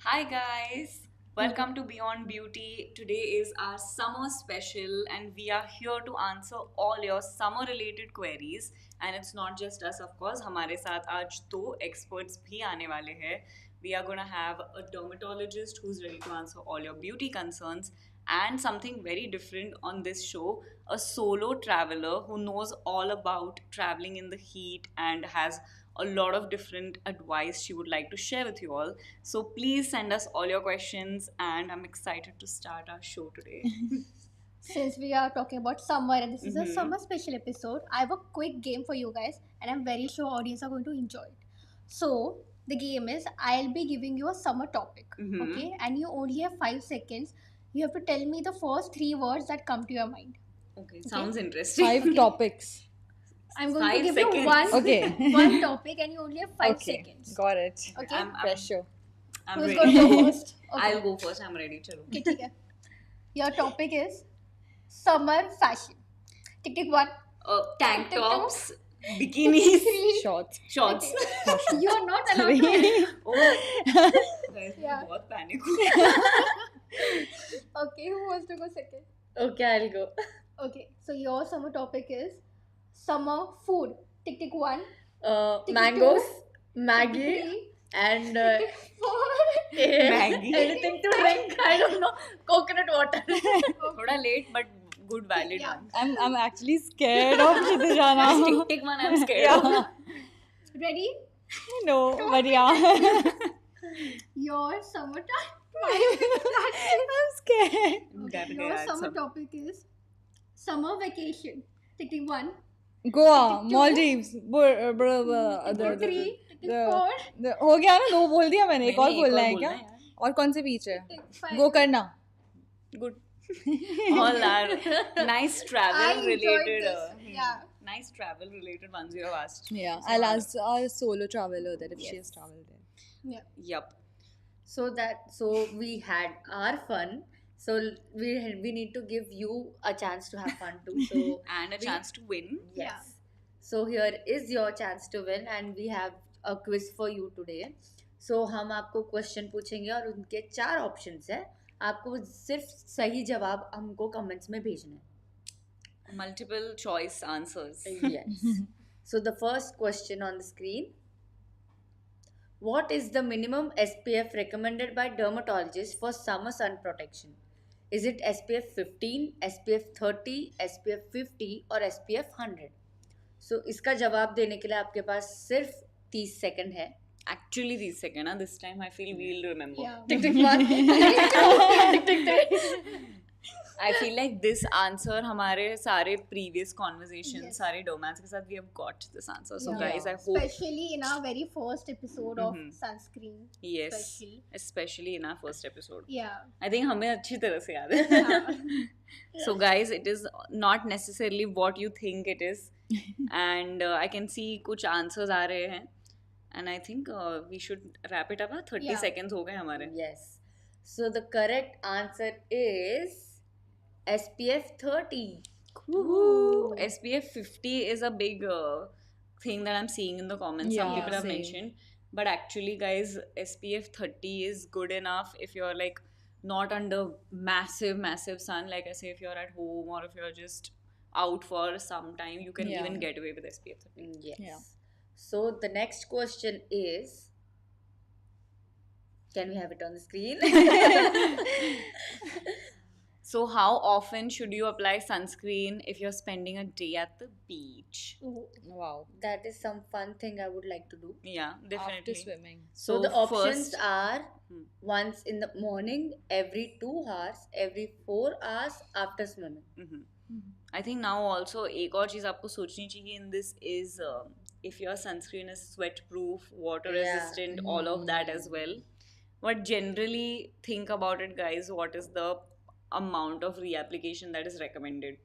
Hi guys, welcome to Beyond Beauty. Today is our summer special, and we are here to answer all your summer related queries. And it's not just us, of course. हमारे साथ आज दो experts भी आने वाले हैं. We are gonna have a dermatologist who's ready to answer all your beauty concerns, and something very different on this show, a solo traveler who knows all about traveling in the heat and has a lot of different advice she would like to share with you all. So please send us all your questions, and I'm excited to start our show today. Since we are talking about summer and this is a summer special episode, I have a quick game for you guys and I'm very sure audience are going to enjoy it. So the game is I'll be giving you a summer topic, okay? And you only have 5 seconds. You have to tell me the first three words that come to your mind. Okay, sounds interesting. Five topics. I'm going to 5 give seconds. you one Okay. one topic and you only have 5 Okay. seconds. Got it. Okay? Pressure. I'm Who's ready. going to go first? Okay. I'll go first. I'm ready. Chalo. Okay, ठीक है. Your topic is summer fashion. Tick tick one. Tank Tick, tick, tops, bikinis, Three. Shorts. shorts. You are not allowed to. Oh, guys, Yeah. बहुत panic हुआ. Okay, who wants to go second? Okay, I'll go. Okay, so your summer topic is summer food. Tick tick one. Tick, Mangoes, two, Maggie, three, and four. Maggie. anything to drink. I don't know. Coconut water. थोड़ा late but good valid Yeah. one. I'm actually scared of Kshitija now. Tick one I'm scared of. Ready? No, but yeah. Your summer topic. I'm scared. डर Your गया summer सब. topic is summer vacation. Tick tick one. Goa, Tick two. Maldives, Tick three. Tick tick four. हो गया ना, दो बोल दिया मैंने, एक और नहीं, एक बोलना और है बोलना क्या? है यार. और कौन से बीच है? Tick five. गो करना. Good. All are nice travel I enjoyed related. this. Yeah. Nice travel related ones you have asked. Yeah, So I'll now- ask our solo traveler that if she has traveled there. Yeah. Yup. So we had our fun. So we need to give you a chance to have fun too. So And a chance to win. yes. Yeah. So here is your chance to win, and we have a quiz for you today. So हम आपको question पूछेंगे और उनके 4 options है. आपको सिर्फ सही जवाब हमको कमेंट्स में भेजना है. Multiple choice answers. Yes. So the first question on the screen. What is the minimum SPF recommended by dermatologists for summer sun protection? Is it SPF 15, SPF 30, SPF 50 और SPF 100? So इसका जवाब देने के लिए आपके पास सिर्फ 30 सेकंड है. Actually, these second, this time I feel we'll remember. Yeah. Tick tick 1 tick tick 3. I feel like this answer हमारे सारे previous conversations, Yes. सारे domats के साथ we have got this answer. So Yeah. guys, I hope Especially in our very first episode of sunscreen. yes, Especially. especially in our first episode. Yeah. I think हमें अच्छी तरह से याद है. So guys, it is not necessarily what you think it is, and I can see कुछ answers आ रहे हैं, and I think we should wrap it up. 30 Yeah. seconds हो गए हमारे. Yes. So the correct answer is SPF 30. Woohoo! SPF 50 is a big thing that I'm seeing in the comments. Some Yeah, people have same. mentioned. But actually, guys, SPF 30 is good enough if you're like not under massive sun. Like I say, if you're at home or if you're just out for some time, you can Yeah. even get away with SPF 30. Yes. Yeah. So the next question is, can we have it on the screen? So, how often should you apply sunscreen if you're spending a day at the beach? Wow. That is some fun thing I would like to do. Yeah, definitely. After swimming. So the options first- are Hmm. once in the morning, every 2 hours, every 4 hours after swimming. I think now also एक और चीज़ आपको सोचनी चाहिए in this is if your sunscreen is sweat proof, water Yeah. resistant, all of that as well. But generally think about it, guys. What is the amount of reapplication that is recommended,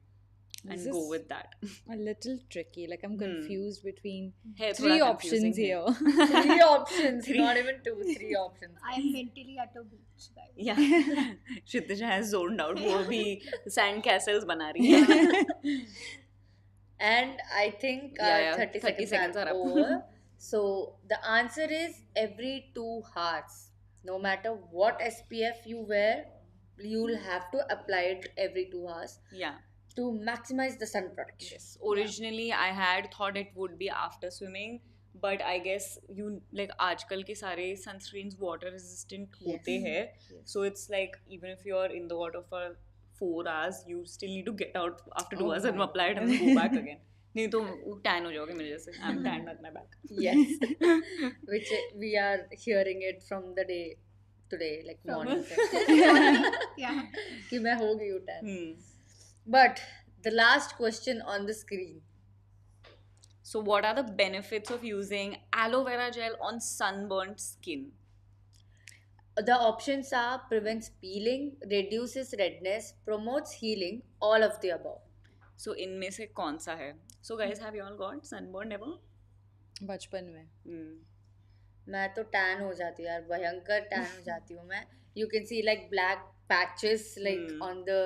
and This go is with that. a little tricky. Like I'm confused between है, 3 थोड़ा options confusing है. here. 3 options, not even 2, 3 options. I am mentally at a beach, guys. Yeah, Kshitija has zoned out. वो भी sand castles बना रही है. And I think Yeah, 30 30 seconds seconds are are up. over. So the answer is every 2 hours. No matter what SPF you wear, you'll have to apply it every 2 hours Yeah. to maximize the sun protection. Yes. Originally, I had thought it would be after swimming, but I guess you like आजकल के सारे sunscreens water resistant होते Yes. हैं. Yes. So it's like even if you're in the water for 4 hours, you still need to get out after 2 hours Oh and my apply it and God. then go back again. नहीं तो tan हो जाओगे मेरे जैसे. I'm tanned at my back. Yes. Which we are hearing it from the day today, like From- morning session. Yeah. कि मैं हो गई हूँ tan. Hmm. But the last question on the screen. So what are the benefits of using aloe vera gel on sunburnt skin? The options are prevents peeling, reduces redness, promotes healing, all of the above. So इनमें से कौन सा है? So guys, have you all got sunburn ever? बचपन में Hmm. मैं तो tan हो जाती हूँ यार, भयंकर tan हो जाती हूँ मैं. You can see like black patches like on the,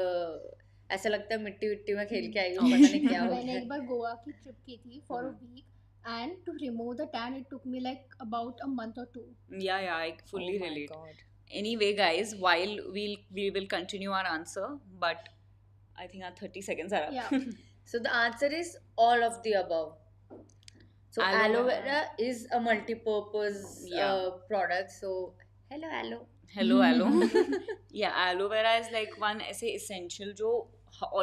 ऐसा लगता है मिट्टी विट्टी में खेल के आई हूँ, पता नहीं क्या हो मैंने गया. एक बार गोवा की ट्रिप की थी for a week, and to remove the tan it took me like about a month or two. Yeah, I fully oh my relate. God. Anyway, guys, while we will continue our answer, but I think our 30 seconds are up. Yeah. So the answer is all of the above. So Aloe aloe vera. vera is a multi-purpose Yeah. product. So hello aloe. Hello. Yeah, aloe vera is like one ऐसे essential जो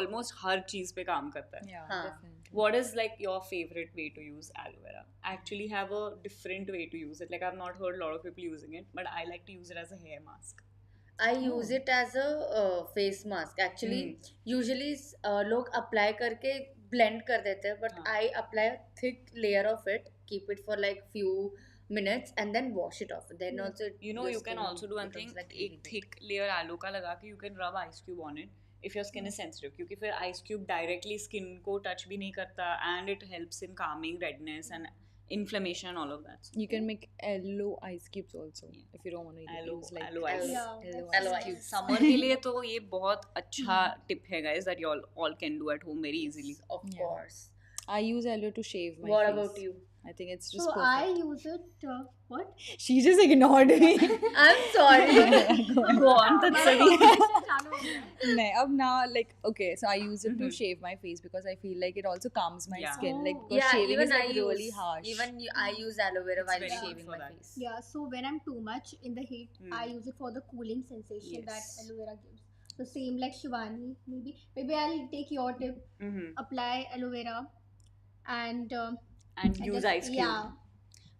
almost हर चीज पे काम करता है. Yeah, हाँ. definitely. What is like your favorite way to use aloe vera? I actually have a different way to use it. Like I've not heard a lot of people using it, but I like to use it as a hair mask. I use it as a face mask. Actually, usually लोग apply करके blend कर देते हैं, but हाँ. I apply a thick layer of it, keep it for like few minutes, and then wash it off. Then also, You know, your you can skin also do one thing. becomes like एक really thick layer aloe का लगा के you can rub ice cube on it if your skin is sensitive. क्योंकि फिर ice cube directly skin को touch भी नहीं करता and it helps in calming redness and inflammation and all of that. You can make aloe ice cubes also if you don't want to Aloe- use like aloe ice. Yeah, aloe that's aloe ice ice. cubes. Summer के लिए तो ये बहुत अच्छा tip है guys that you all can do at home very easily. Of Yeah. course. I use aloe to shave my What face. about you? I think it's just So perfect. I use it. What? She just ignored me. I'm sorry. Go on, Tatsali. नहीं, अब now like okay, so I use it to shave my face because I feel like it also calms my Yeah. skin. Like Oh. because Yeah, shaving even is like I really use harsh. I use aloe vera It's while very good shaving for my that. face. Yeah, so when I'm too much in the heat, I use it for the cooling sensation Yes. that aloe vera gives. So same like Shivani, maybe I'll take your tip. Apply aloe vera and And I use guess- ice cube. Yeah.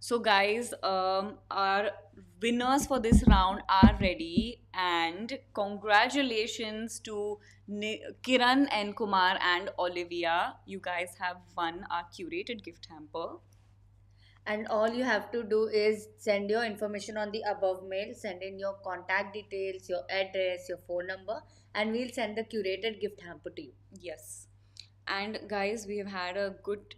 So guys, our winners for this round are ready, and congratulations to Kiran and Kumar and Olivia. You guys have won our curated gift hamper. And all you have to do is send your information on the above mail, send in your contact details, your address, your phone number, and we'll send the curated gift hamper to you. Yes. And guys, we have had a good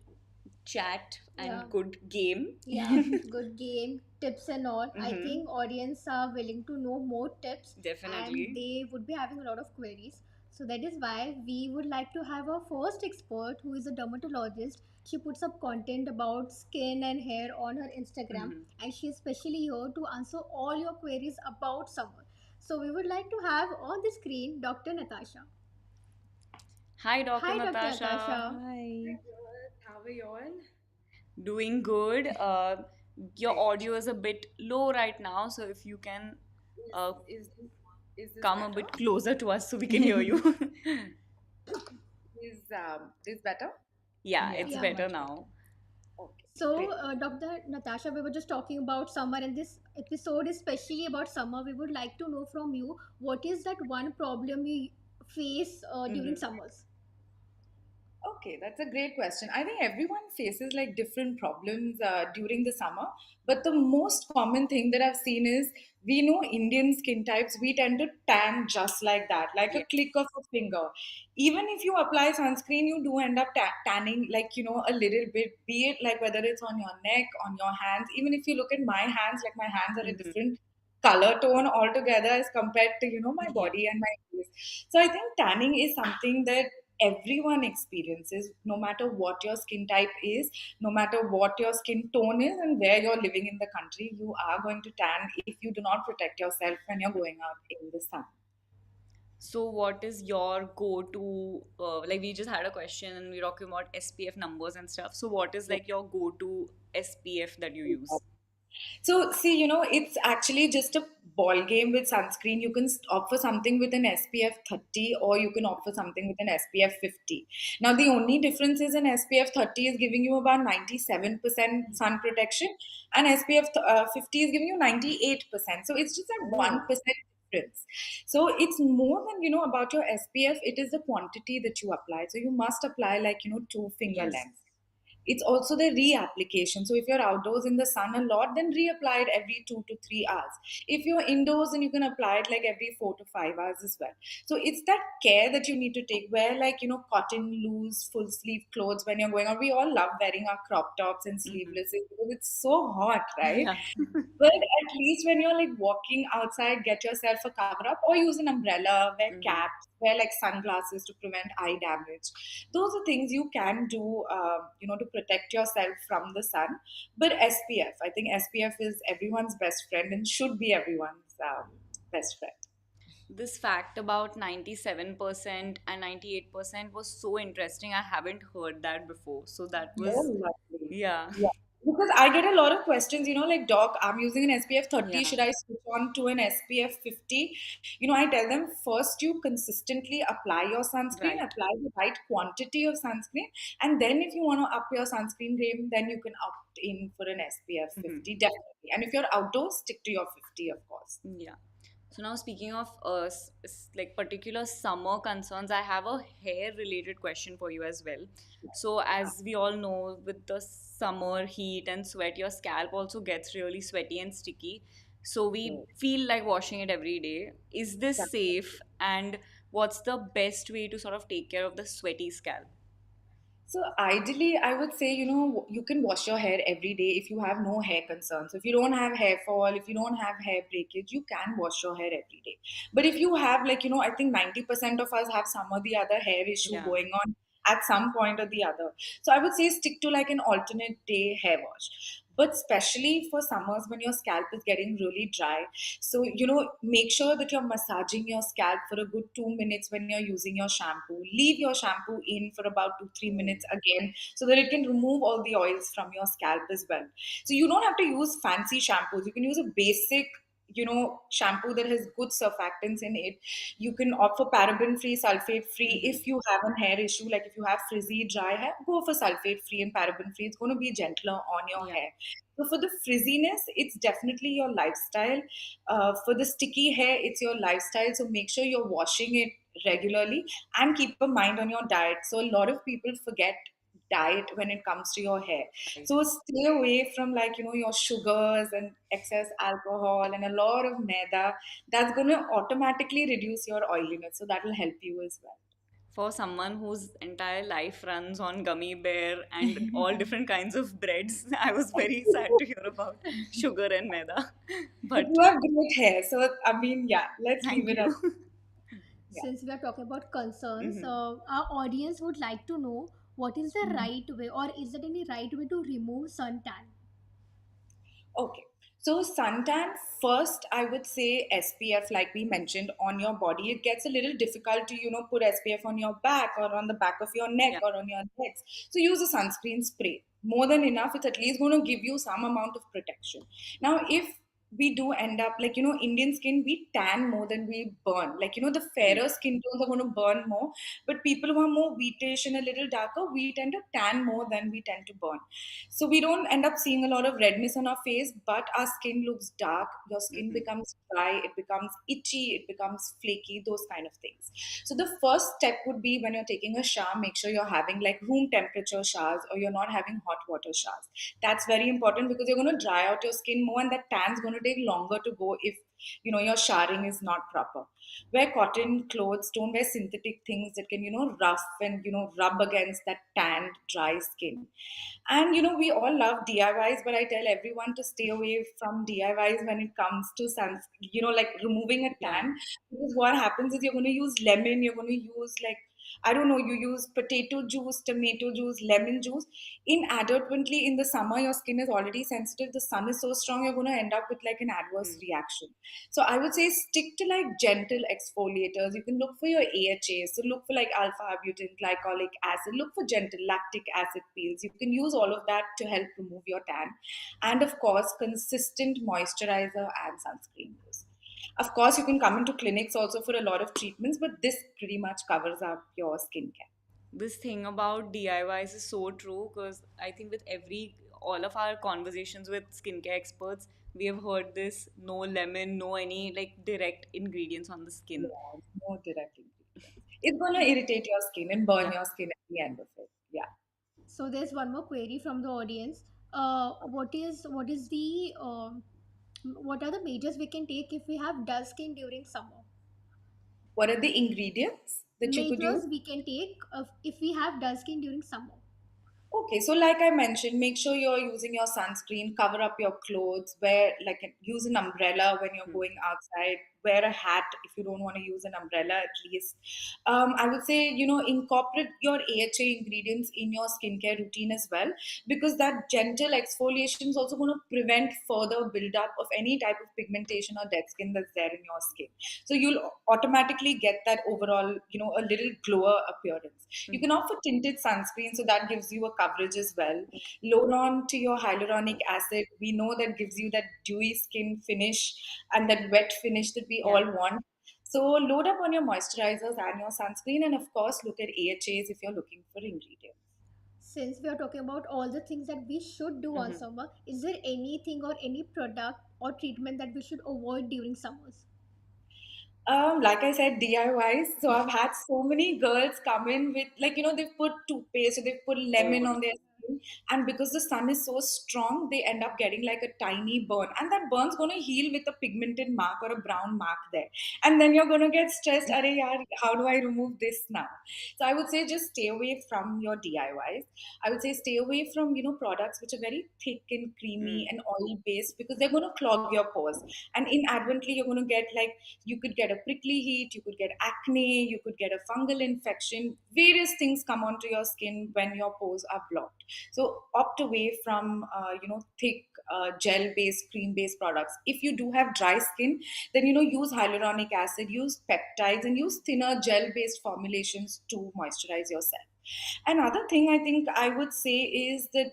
chat and Yeah. good game. Yeah, good game, tips and all. I think audience are willing to know more tips. Definitely. And they would be having a lot of queries. So that is why we would like to have our first expert who is a dermatologist. She puts up content about skin and hair on her Instagram, and she is specially here to answer all your queries about summer. So we would like to have on the screen Dr. Natasha. Hi, Dr. Hi, Dr. Natasha. Natasha. Hi. How are you all? Doing good. Your audio is a bit low right now, so if you can Is this come a better? bit closer to us so we can hear you. Is this better? Yeah, Yeah, it's Yeah. better much now. Okay. So, great. Dr. Natasha, we were just talking about summer, and this episode is especially about summer. We would like to know from you what is that one problem you face during summers? Okay, that's a great question. I think everyone faces like different problems during the summer, but the most common thing that I've seen is we know Indian skin types, we tend to tan just like that, like a click of a finger. Even if you apply sunscreen, you do end up tanning like, you know, a little bit, be it like whether it's on your neck, on your hands. Even if you look at my hands, like my hands are a different color tone altogether as compared to, you know, my body and my face. So I think tanning is something that everyone experiences, no matter what your skin type is, no matter what your skin tone is, and where you're living in the country, you are going to tan if you do not protect yourself when you're going out in the sun. So, what is your go-to? Like, we just had a question and we're talking about SPF numbers and stuff. So, what is like your go-to SPF that you use? So, see, it's actually just a ball game with sunscreen. You can opt for something with an SPF 30 or you can opt for something with an SPF 50. Now, the only difference is an SPF 30 is giving you about 97% sun protection and SPF 50 is giving you 98%. So, it's just a Oh, 1% difference. So, it's more than, about your SPF. It is the quantity that you apply. So, you must apply like, two finger yes. lengths. It's also the reapplication. So if you're outdoors in the sun a lot, then reapply it every 2 to 3 hours. If you're indoors, then you can apply it like every 4 to 5 hours as well. So it's that care that you need to take. Wear like, cotton, loose, full sleeve clothes when you're going out. We all love wearing our crop tops and Mm-hmm. sleevelesses because it's so hot, right? Yeah. But at least when you're like walking outside, get yourself a cover up or use an umbrella, wear Mm-hmm. caps, wear like sunglasses to prevent eye damage. Those are things you can do, to protect yourself from the sun. But SPF, I think SPF is everyone's best friend and should be everyone's best friend. This fact about 97% and 98% was so interesting. I haven't heard that before. So, that Oh, was, lovely. yeah. Yeah. Because I get a lot of questions, like, Doc, I'm using an SPF 30. Yeah. Should I switch on to an SPF 50? I tell them first you consistently apply your sunscreen, Right. apply the right quantity of sunscreen. And then if you want to up your sunscreen game, then you can opt in for an SPF Mm-hmm. 50, definitely. And if you're outdoors, stick to your 50, of course. Yeah. So now speaking of like particular summer concerns, I have a hair related question for you as well. So as we all know, with the summer heat and sweat, your scalp also gets really sweaty and sticky. So we feel like washing it every day. Is this Yeah. safe? And what's the best way to sort of take care of the sweaty scalp? So ideally, I would say, you can wash your hair every day if you have no hair concerns. So if you don't have hair fall, if you don't have hair breakage, you can wash your hair every day. But if you have like, I think 90% of us have some or the other hair issue Yeah. going on at some point or the other. So I would say stick to like an alternate day hair wash. But especially for summers when your scalp is getting really dry, so, make sure that you're massaging your scalp for a good 2 minutes when you're using your shampoo. Leave your shampoo in for about 2, 3 minutes again so that it can remove all the oils from your scalp as well. So, you don't have to use fancy shampoos. You can use a basic shampoo that has good surfactants in it. You can opt for paraben free, sulfate free. Mm-hmm. If you have a hair issue, like if you have frizzy dry hair, go for sulfate free and paraben free. It's going to be gentler on your Yeah. hair. So for the frizziness, it's definitely your lifestyle. For the sticky hair, it's your lifestyle. So make sure you're washing it regularly and keep a mind on your diet. So a lot of people forget diet when it comes to your hair. Right. So stay away from like, your sugars and excess alcohol and a lot of maida. That's going to automatically reduce your oiliness. So that will help you as well. For someone whose entire life runs on gummy bear and all different kinds of breads, I was very sad to hear about sugar and maida. But But you have great hair. So, I mean, yeah, let's leave thank it at you. yeah. Since we are talking about concerns, Hmm. our audience would like to know what is the right way, or is there any right way to remove suntan? Okay. So suntan, first I would say SPF, like we mentioned, on your body. It gets a little difficult to, put SPF on your back or on the back of your neck Yeah. or on your legs. So use a sunscreen spray. More than enough. It's at least going to give you some amount of protection. Now, if we do end up like, Indian skin, we tan more than we burn. Like, the Right. fairer skin tones are going to burn more. But people who are more wheatish and a little darker, we tend to tan more than we tend to burn. So we don't end up seeing a lot of redness on our face, but our skin looks dark. Your skin Hmm. becomes dry, it becomes itchy, it becomes flaky, those kind of things. So the first step would be when you're taking a shower, make sure you're having like room temperature showers or you're not having hot water showers. That's very important because you're going to dry out your skin more and that tan's going to take longer to go if your showering is not proper. Wear cotton clothes, don't wear synthetic things that can rough and rub against that tanned dry skin. And we all love DIYs, but I tell everyone to stay away from DIYs when it comes to like removing a Yeah. tan. Because what happens is you're going to use lemon, you're going to use like I don't know, you use potato juice, tomato juice, lemon juice. Inadvertently, in the summer, your skin is already sensitive. The sun is so strong, you're going to end up with like an adverse reaction. So I would say stick to like gentle exfoliators. You can look for your AHA. So look for like alpha arbutin, glycolic acid. Look for gentle lactic acid peels. You can use all of that to help remove your tan. And of course, consistent moisturizer and sunscreen use. Of course, you can come into clinics also for a lot of treatments, but this pretty much covers up your skincare. This thing about DIYs is so true because I think with all of our conversations with skincare experts, we have heard this: no lemon, no any like direct ingredients on the skin. Yeah, no direct ingredients. It's going to irritate your skin and burn Yeah. your skin at the end of it. Yeah. So there's one more query from the audience. What is the what are the measures we can take if we have dull skin during summer? What are the ingredients that you could use? Measures we can take if we have dull skin during summer. Okay, so like I mentioned, make sure you're using your sunscreen, cover up your clothes, use an umbrella when you're going outside, wear a hat if you don't want to use an umbrella at least. I would say, incorporate your AHA ingredients in your skincare routine as well, because that gentle exfoliation is also going to prevent further buildup of any type of pigmentation or dead skin that's there in your skin. So you'll automatically get that overall, a little glower appearance. You can opt for tinted sunscreen, so that gives you a coverage as well. Load on to your hyaluronic acid. We know that gives you that dewy skin finish and that wet finish that we Yeah. all want. So load up on your moisturizers and your sunscreen, and of course, look at AHAs if you're looking for ingredients. Since we are talking about all the things that we should do on summer, is there anything or any product or treatment that we should avoid during summers? Like I said, DIYs. So I've had so many girls come in with, like, they've put toothpaste, so they've put lemon on their skin, and because the sun is so strong, they end up getting like a tiny burn, and that burn's going to heal with a pigmented mark or a brown mark there, and then you're going to get stressed. Arey yaar, how do I remove this now? So I would say just stay away from your DIYs. I would say stay away from products which are very thick and creamy and oil based, because they're going to clog your pores, and inadvertently you're going to get like, you could get a prickly heat, you could get acne, you could get a fungal infection. Various things come onto your skin when your pores are blocked. So opt away from thick gel based, cream based products. If you do have dry skin, then use hyaluronic acid, use peptides, and use thinner gel based formulations to moisturize yourself. Another thing I think I would say is that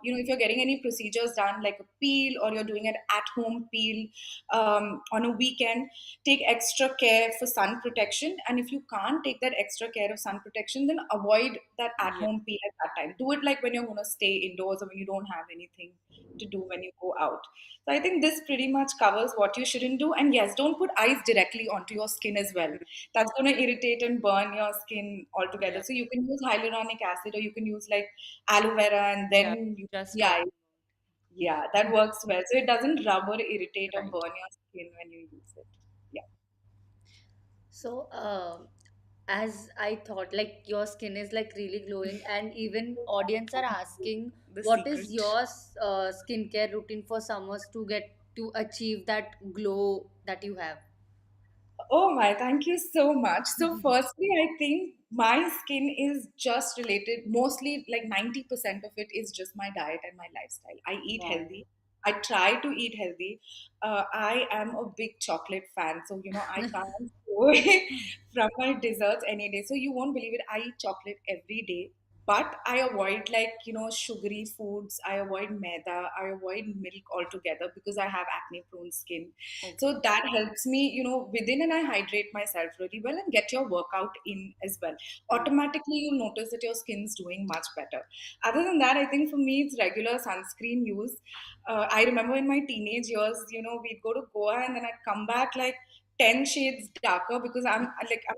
if you're getting any procedures done like a peel, or you're doing an at-home peel on a weekend, take extra care for sun protection. And if you can't take that extra care of sun protection, then avoid that Yeah. at-home peel at that time. Do it like when you're going to stay indoors or when you don't have anything to do when you go out. So I think this pretty much covers what you shouldn't do. And yes, don't put ice directly onto your skin as well. That's going to irritate and burn your skin altogether. Yeah. So you can use hyaluronic acid, or you can use like aloe vera, and Yeah. then you, Just yeah, talking. yeah, that works well. So it doesn't rub or irritate or Right. burn your skin when you use it. Yeah. So, as I thought, like your skin is like really glowing, and even audience are asking, The what is secret. your skincare routine for summers to get to achieve that glow that you have? Oh my, thank you so much. So, firstly, I think my skin is just related, mostly like 90% of it is just my diet and my lifestyle. I eat Wow. healthy. I try to eat healthy. I am a big chocolate fan. So, I can't go away from my desserts any day. So, you won't believe it. I eat chocolate every day. But I avoid like, sugary foods. I avoid maida. I avoid milk altogether because I have acne prone skin. Okay. So that helps me, within, and I hydrate myself really well and get your workout in as well. Automatically, you'll notice that your skin's doing much better. Other than that, I think for me, it's regular sunscreen use. I remember in my teenage years, we'd go to Goa and then I'd come back like 10 shades darker because I'm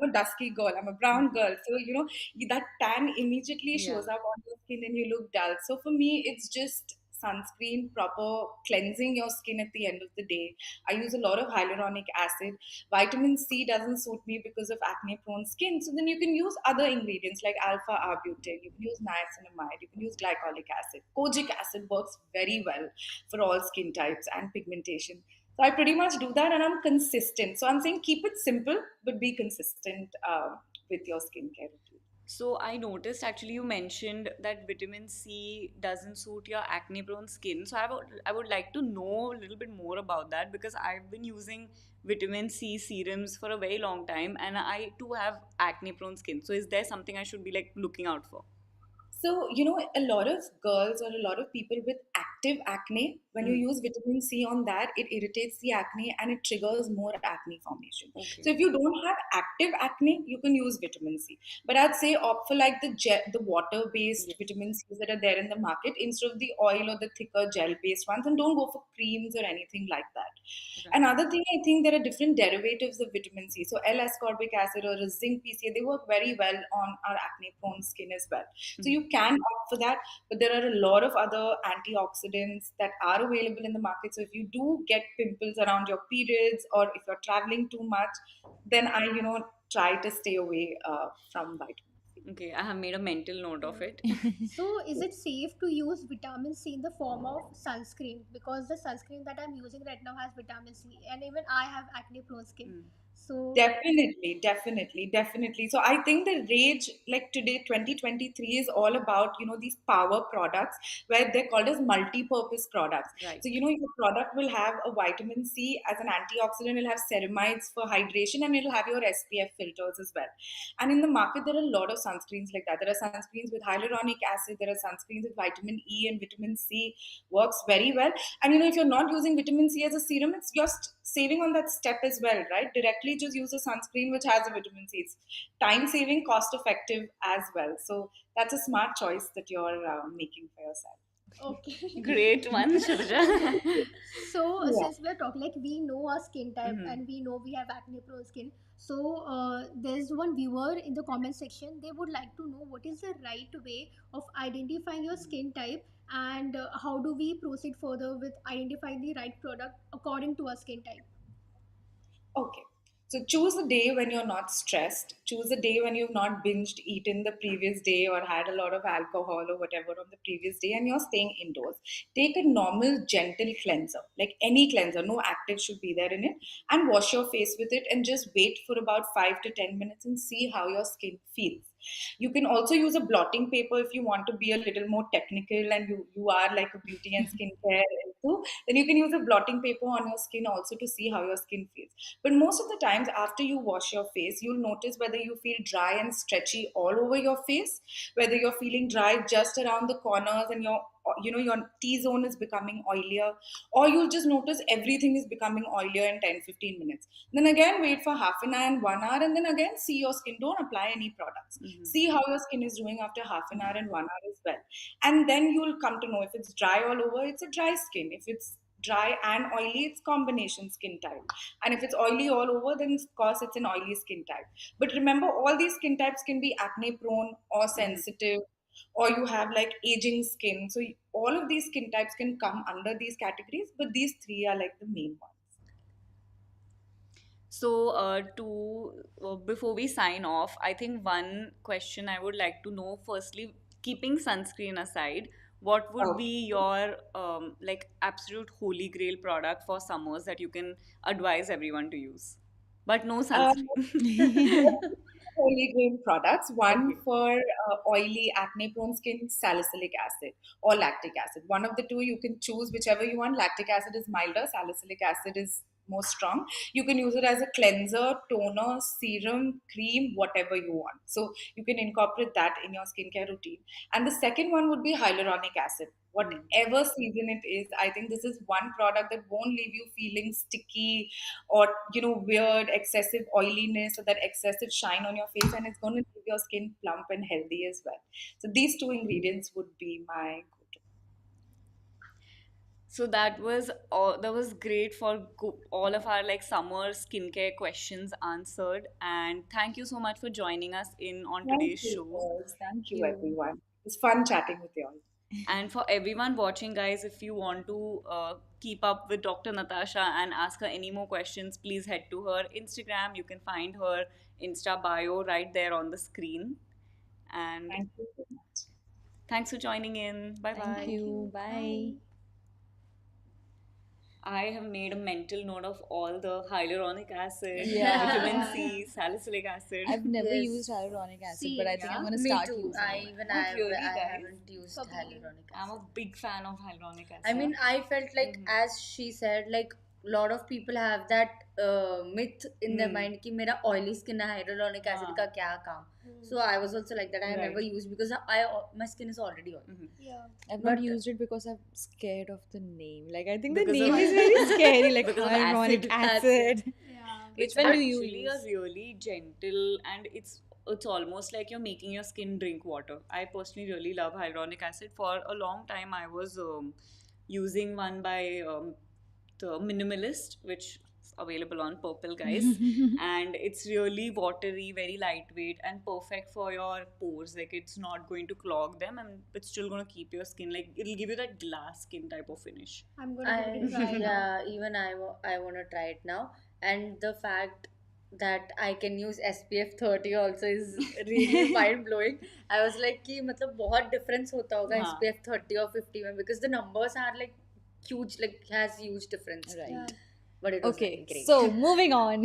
a dusky girl, I'm a brown girl. So, that tan immediately Yeah. shows up on your skin and you look dull. So for me, it's just sunscreen, proper cleansing your skin at the end of the day. I use a lot of hyaluronic acid. Vitamin C doesn't suit me because of acne prone skin. So then you can use other ingredients like alpha arbutin, you can use niacinamide, you can use glycolic acid. Kojic acid works very well for all skin types and pigmentation. So I pretty much do that and I'm consistent. So I'm saying keep it simple, but be consistent with your skincare routine. So I noticed actually you mentioned that vitamin C doesn't suit your acne prone skin. So I would like to know a little bit more about that because I've been using vitamin C serums for a very long time and I too have acne prone skin. So is there something I should be like looking out for? So, a lot of girls or a lot of people with active acne, when you Mm. use vitamin C on that, it irritates the acne and it triggers more acne formation. So, Okay. if you don't have active acne, you can use vitamin C. But I'd say opt for like the water-based Yes. vitamin C's that are there in the market instead of the oil or the thicker gel-based ones, and don't go for creams or anything like that. Right. Another thing, I think there are different derivatives of vitamin C. So, L-ascorbic acid or a zinc PCA, they work very well on our acne-prone skin as well. So Mhm. you can opt for that, but there are a lot of other antioxidants that are available in the market. So if you do get pimples around your periods or if you're traveling too much, then I, try to stay away from vitamin C. Okay, I have made a mental note of Okay. it. So, is it safe to use vitamin C in the form of sunscreen? Because the sunscreen that I'm using right now has vitamin C, and even I have acne prone skin. Mm. So, Definitely, definitely, definitely. So I think the rage like today, 2023 is all about, these power products where they're called as multi-purpose products. Right. So, your product will have a vitamin C as an antioxidant, it'll have ceramides for hydration, and it'll have your SPF filters as well. And in the market, there are a lot of sunscreens like that. There are sunscreens with hyaluronic acid, there are sunscreens with vitamin E and vitamin C, works very well. And if you're not using vitamin C as a serum, it's just saving on that step as well, right? Directly just use a sunscreen which has a vitamin C. It's time saving, cost effective as well. So that's a smart choice that you're making for yourself. okay. Great one, Shraddha. So, Yeah. since we're talking, like we know our skin type Mhm. and we know we have acne prone skin. So, there's one viewer in the comment section. They would like to know what is the right way of identifying your skin type and how do we proceed further with identifying the right product according to our skin type. Okay. So choose a day when you're not stressed. Choose a day when you've not binged eaten the previous day or had a lot of alcohol or whatever on the previous day and you're staying indoors. Take a normal, gentle cleanser, like any cleanser, no active should be there in it, and wash your face with it and just wait for about 5 to 10 minutes and see how your skin feels. You can also use a blotting paper if you want to be a little more technical and you are like a beauty and skincare into, then you can use a blotting paper on your skin also to see how your skin feels. But most of the times, after you wash your face, you'll notice whether you feel dry and stretchy all over your face, whether you're feeling dry just around the corners and your T zone is becoming oilier, or you'll just notice everything is becoming oilier in 10-15 minutes. Then again, wait for half an hour and 1 hour, and then again, see your skin. Don't apply any products. Mhm. See how your skin is doing after half an hour and 1 hour as well. And then you'll come to know if it's dry all over, it's a dry skin. If it's dry and oily, it's combination skin type. And if it's oily all over, then of course it's an oily skin type. But remember, all these skin types can be acne prone or Mhm. sensitive, or you have like aging skin. So all of these skin types can come under these categories, but these three are like the main ones. So, to before we sign off, I think one question I would like to know firstly, keeping sunscreen aside, what would Okay. be your like absolute holy grail product for summers that you can advise everyone to use? But no Um, sunscreen. Holy grail products. One Okay. for oily, acne prone skin, salicylic acid or lactic acid. One of the two you can choose whichever you want. Lactic acid is milder, salicylic acid is more strong. You can use it as a cleanser, toner, serum, cream, whatever you want. So you can incorporate that in your skincare routine. And the second one would be hyaluronic acid. Hmm. Whatever season it is, I think this is one product that won't leave you feeling sticky or weird excessive oiliness or that excessive shine on your face, and it's going to leave your skin plump and healthy as well. So these two ingredients would be my go-to. So that was all. That was great for all of our like summer skincare questions answered. And thank you so much for joining us in on Thank today's you, show. girls. Thank you, You. everyone. It's fun chatting with you all. And for everyone watching, guys, if you want to keep up with Dr. Natasha and ask her any more questions, please head to her Instagram. You can find her Insta bio right there on the screen. And Thank you so much. thanks for joining in. Bye Thank bye. Thank you. you. Bye. Bye. I have made a mental note of all the hyaluronic acid, Yeah. vitamin C, salicylic acid. I've never Yes. used hyaluronic acid, See, but I think yeah. I'm gonna Me start too. using it. Not really, I guys. haven't used For me. hyaluronic I'm a acid. big fan of hyaluronic acid. I mean, I felt like, as she said, like a lot of people have that myth in their mind कि मेरा oily skin है hyaluronic acid का क्या काम. So I was also like that. I have never Right. used because my skin is already oily. Yeah. I've But- not used it because I'm scared of the name. Like I think the Because name of- is very scary. Like Because of hyaluronic acid. acid. Yeah. Which It's one do you actually use? a really gentle, and it's almost like you're making your skin drink water. I personally really love hyaluronic acid. For a long time, I was using one by the Minimalist, which is available on Purplle, guys. And it's really watery, very lightweight, and perfect for your pores. Like it's not going to clog them, and it's still gonna keep your skin, like it'll give you that glass skin type of finish. I'm gonna give it a try now. Yeah, even I want to try it now. And the fact that I can use SPF 30 also is really mind blowing. I was like कि मतलब बहुत difference होता होगा हाँ. SPF 30 or 50 में, because the numbers are like huge, like has huge difference. Right. Yeah. But it was Okay, great. so moving on.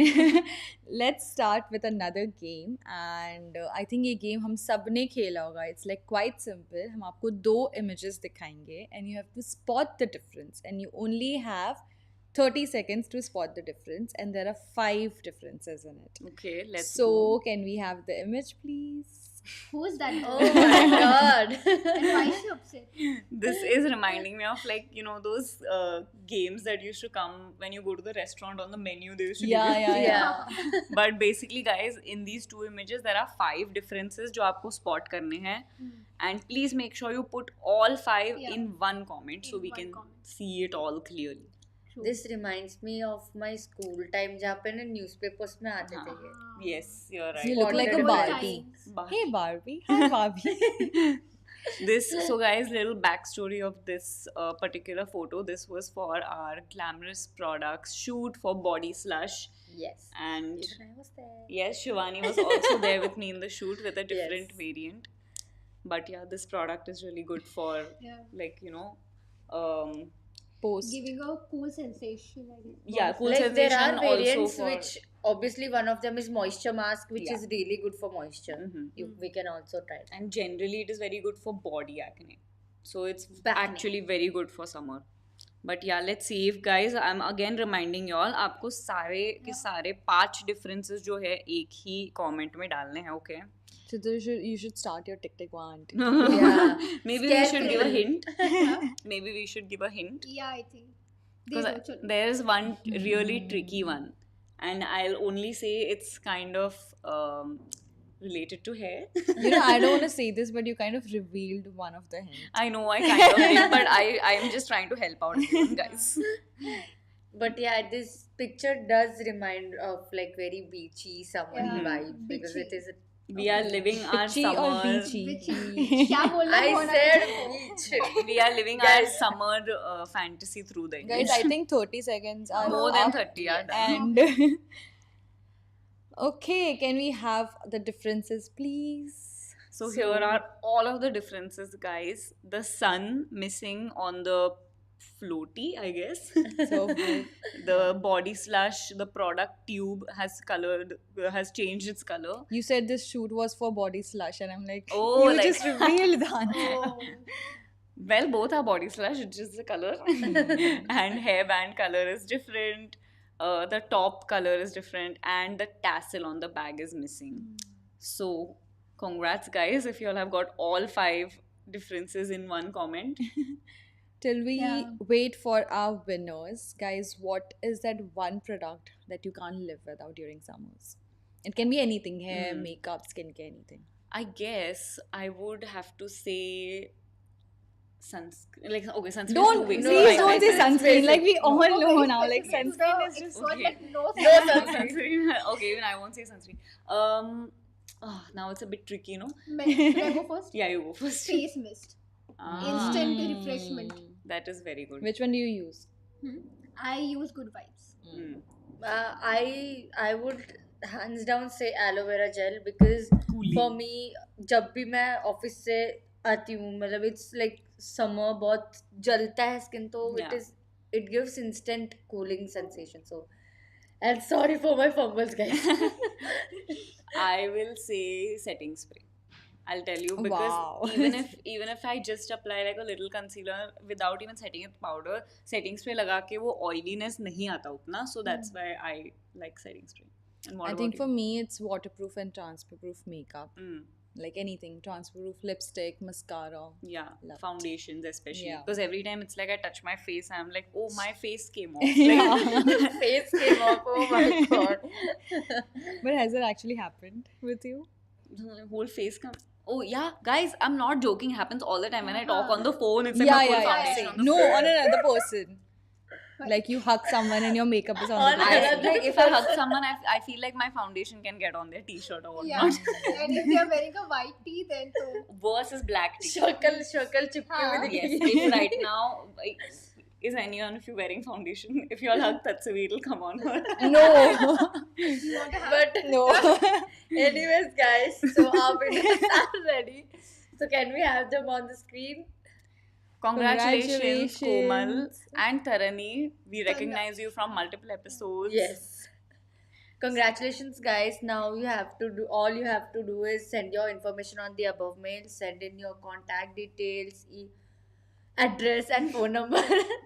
Let's start with another game, and I think ये game हम सब ने खेला होगा. It's like quite simple. हम आपको दो images दिखाएंगे, and you have to spot the difference, and you only have 30 seconds to spot the difference, and there are 5 differences in it. Okay, let's So go. can we have the image, please? Who is that? Oh my god. And why is she upset? This is reminding me of, like, you know, those games that used to come when you go to the restaurant. On the menu they used to Yeah, give you. yeah. But basically, guys, in these two images there are 5 differences जो आपको spot करने हैं, and please make sure you put all 5 Yeah. in one comment so In we one can comment. see it all clearly. True. This reminds me of my school time जहाँ पे ना newspapers में आते थे ये. Yes, you're right. You look like a Spotted Barbie. times. Hey Barbie. Hi Barbie. So guys, little backstory of this particular photo. This was for our glamorous products shoot for Body Slush, Yes. and Even I was there. yes, Shivani was also there with me in the shoot with a different Yes. variant. But yeah, this product is really good for, Yeah. like, you know, um, Post. Giving a cool sensation, I guess. yeah, cool Like there sensation are variants also for, which obviously one of them is moisture mask, which Yeah. is really good for moisture. Mhm. We can also try it. and generally it is very good for body acne. So it's Acne. actually very good for summer. But yeah, let's see if, guys, I'm again reminding you all, आपको सारे के सारे 5 differences जो है एक ही comment में डालने हैं, okay? So you should start your tick tick one. Yeah. Maybe we Scare should give a people. hint. Maybe we should give a hint. Yeah, I think. Because They don't. there's one really tricky one, and I'll only say it's kind of related to hair. You know, I don't want to say this, but you kind of revealed one of the hints. I know I kind of did, but I'm just trying to help out everyone, guys. But yeah, this picture does remind of like very beachy summer Yeah. vibe because Beachy. it is. We are living our Bitchy or summer. beachy? Bitchy. क्या बोलना I होना said था? beach. We are living our summer fantasy through the Guys, image. I think 30 seconds are More than up. 30 are done. And okay, can we have the differences, please? So here are all of the differences, guys. The sun missing on the floaty, I guess. So The Body Slush, the product tube has changed its color. you said this shoot was for Body Slush, and I'm like, Oh, you like- just revealed the answer. Oh. Well, both are Body Slush, it's just the color. And hairband color is different. The top color is different, and the tassel on the bag is missing. So, congrats, guys, if you all have got all 5 differences in one comment. Till we Yeah. wait for our winners, guys, what is that one product that you can't live without during summers? It can be anything, hair, makeup, skincare, anything. I guess I would have to say sunscreen. Like, okay, sunscreen. Don't, is 2 weeks. please Fine, don't say fine. sunscreen. Like we all No, know very now, like specific to sunscreen the is just expert, okay. like, no Sunscreen. Okay, even I won't say sunscreen. Now it's a bit tricky, no? Should I go first? Yeah, you go first. Face mist. Instant refreshment. That is very good. Which one do you use? I use good vibes. Mm. I would hands down say aloe vera gel because for me जब भी मैं office से आती हूँ मतलब it's like summer बहुत जलता है skin तो it Yeah. is it gives instant cooling sensation. So, and sorry for my fumbles, guys. I will say setting spray. I'll tell you, because Wow. even if I just apply like a little concealer without even setting it powder, setting spray लगा के वो oiliness नहीं आता उतना, so that's why I like setting spray. And what I about think you? for me, it's waterproof and transfer-proof makeup. Mm. Like anything, transfer-proof lipstick, mascara. Yeah, Love it. foundations especially. Yeah. Because every time it's like I touch my face, I'm like, oh, my face came off. Yeah. Like, Face came off. Oh my god. But has it actually happened with you? the whole face come. Oh yeah, guys, I'm not joking. Happens all the time when I talk on the phone. It's like Yeah, my full yeah, yeah. foundation Same. on the No, phone. on another person. Like you hug someone and your makeup is on the On other I, person. like if I hug someone, I feel like my foundation can get on their t-shirt or Yeah. whatnot. And if they are wearing a white tee, then so. Worse is black tea. शक्ल चिपके हाँ. हुए Yes, दिखेगी. if right now, is anyone of you wearing foundation? If you all hug Tatsuvi, it'll come on her. No. You want to have But No. anyways, guys, so our winners are ready. So can we have them on the screen? Congratulations, Komal Congratulations. and Tarani. We recognize you from multiple episodes. Yes. Congratulations, guys. Now you have to do, all you have to do is send your information on the above mail, send in your contact details, address and phone number,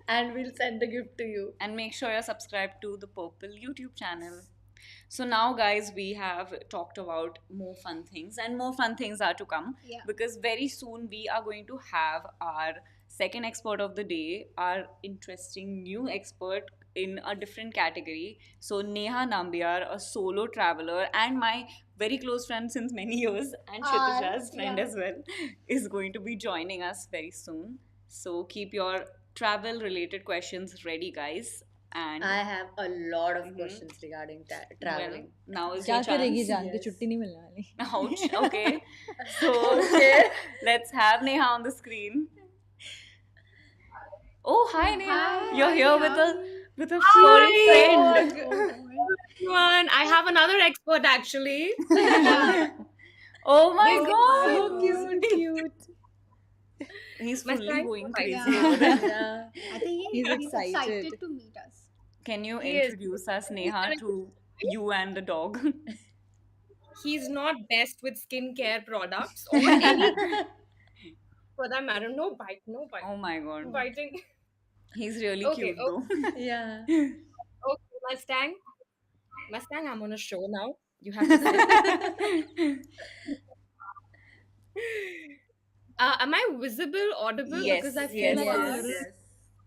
and we'll send the gift to you. And make sure you're subscribed to the Purplle YouTube channel. So now, guys, we have talked about more fun things, and more fun things are to come. Yeah. Because very soon we are going to have our second expert of the day, our interesting new expert in a different category. So Neha Nambiar, a solo traveler and my very close friend since many years, and Kshitija's friend yeah. as well, is going to be joining us very soon. So keep your travel related questions ready, guys. And I have a lot of questions regarding traveling. well, now is क्या your करेगी chance. जान के Yes. छुट्टी नहीं मिलने वाली. Ouch. Okay. So Okay. let's have Neha on the screen. Oh, hi Neha. Hi, You're here Neha. with a furry Oh, friend. Everyone. I have another expert actually. Oh my This god. So cute, cute. He's My fully friend- going oh my crazy God. over there. Yeah. I think He's he's excited. excited to meet us. Can you He is. introduce us, Neha, to you and the dog? He's not best with skincare products or any for that matter. No bite, no bite. Oh my god. Biting. He's really Okay, cute though. Yeah. Okay, Mustang. Mustang, I'm on a show now. You have to sit. Am I visible, audible? Yes, Because I feel yes, like I'm a yes. little.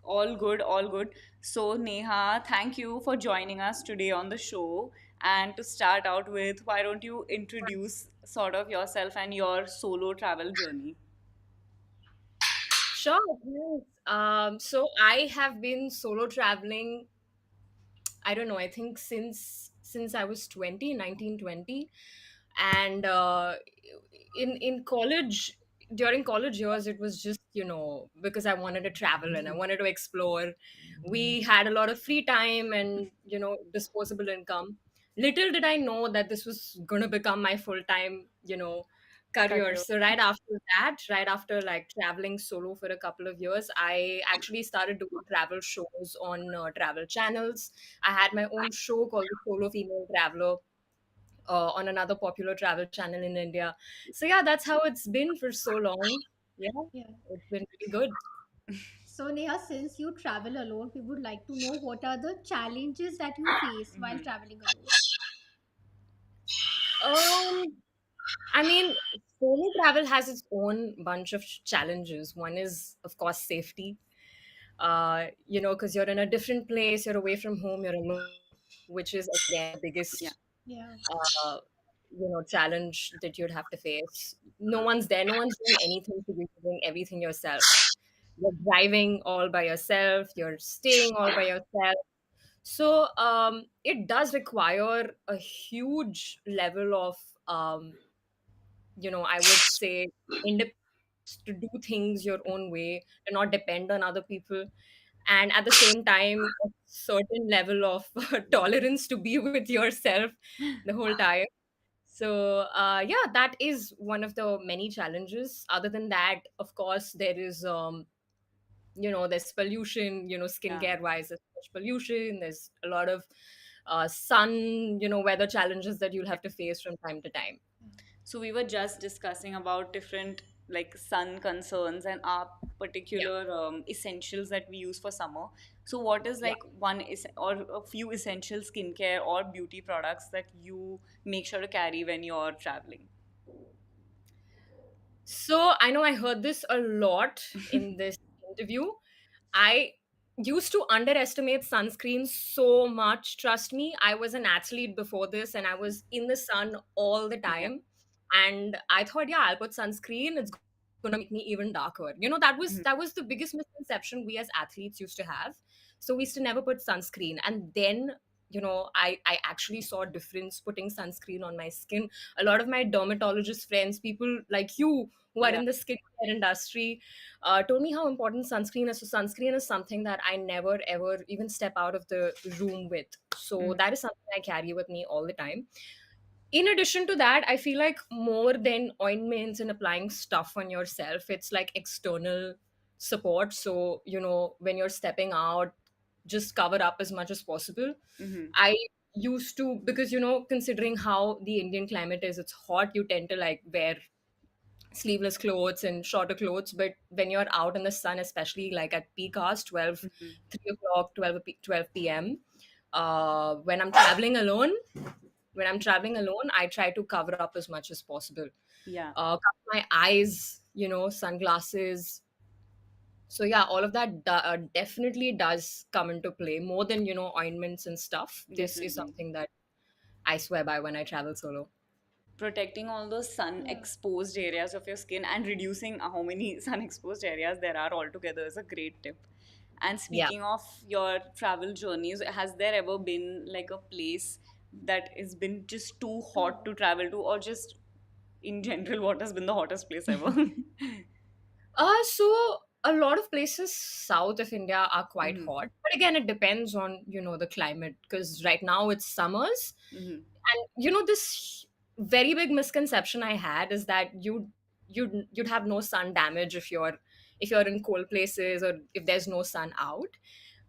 All good, all good. So, Neha, thank you for joining us today on the show. And to start out with, why don't you introduce sort of yourself and your solo travel journey? Sure. Yes. So I have been solo traveling. I don't know. I think since I was 20, 19, 20, and in college, during college years, it was just because I wanted to travel and I wanted to explore. We had a lot of free time and disposable income. Little did I know that this was gonna become my full time career. Career. So right after that, right after like traveling solo for a couple of years, I actually started doing travel shows on travel channels. I had my own show called the Solo Female Traveler on another popular travel channel in India. So yeah, that's how it's been for so long. Yeah, Yeah. it's been really good. So Neha, since you travel alone, we would like to know what are the challenges that you face while traveling alone. I mean, solo travel has its own bunch of challenges. One is, of course, safety. Because you're in a different place, you're away from home, you're alone, which is again the biggest Yeah. Yeah. uh, challenge that you'd have to face. No one's there, no one's doing anything for you, you're doing everything yourself. You're driving all by yourself, you're staying all by yourself. So it does require a huge level of I would say independence to do things your own way, to not depend on other people, and at the same time a certain level of tolerance to be with yourself the whole time. So yeah, that is one of the many challenges. Other than that, of course, there is there's pollution, Yeah. skincare wise, there's so much pollution, there's a lot of sun, weather challenges that you'll have to face from time to time. So we were just discussing about different like sun concerns and our Yeah. particular essentials that we use for summer. So what is Yeah. like one is or a few essential skincare or beauty products that you make sure to carry when you're traveling? So I know I heard this a lot in this interview. I used to underestimate sunscreen so much. Trust me, I was an athlete before this and I was in the sun all the Yeah. time. And I thought, yeah, I'll put sunscreen. It's gonna make me even darker. That was Mhm. that was the biggest misconception we as athletes used to have. So we used to never put sunscreen. And then, I actually saw a difference putting sunscreen on my skin. A lot of my dermatologist friends, people like you who are Yeah. in the skincare industry, told me how important sunscreen is. So sunscreen is something that I never ever even step out of the room with. So Mhm. that is something I carry with me all the time. In addition to that, I feel like more than ointments and applying stuff on yourself, it's like external support. So, when you're stepping out, just cover up as much as possible. Mhm. I used to, because, considering how the Indian climate is, it's hot, you tend to like wear sleeveless clothes and shorter clothes. But when you're out in the sun, especially like at peak hours, 12, Mhm. 3 o'clock, 12 p.m., when I'm traveling alone, I try to cover up as much as possible. Yeah. Cover my eyes, sunglasses. So yeah, all of that definitely does come into play more than, ointments and stuff. This is Definitely. something that I swear by when I travel solo. Protecting all those sun Yeah. exposed areas of your skin and reducing how many sun exposed areas there are altogether is a great tip. And Yeah. speaking of your travel journeys, has there ever been like a place that has been just too hot to travel to, or just in general, what has been the hottest place ever? So a lot of places south of India are quite Hmm. hot, but again, it depends on the climate. Because right now it's summers, Hmm. and this very big misconception I had is that you'd have no sun damage if you're in cold places or if there's no sun out.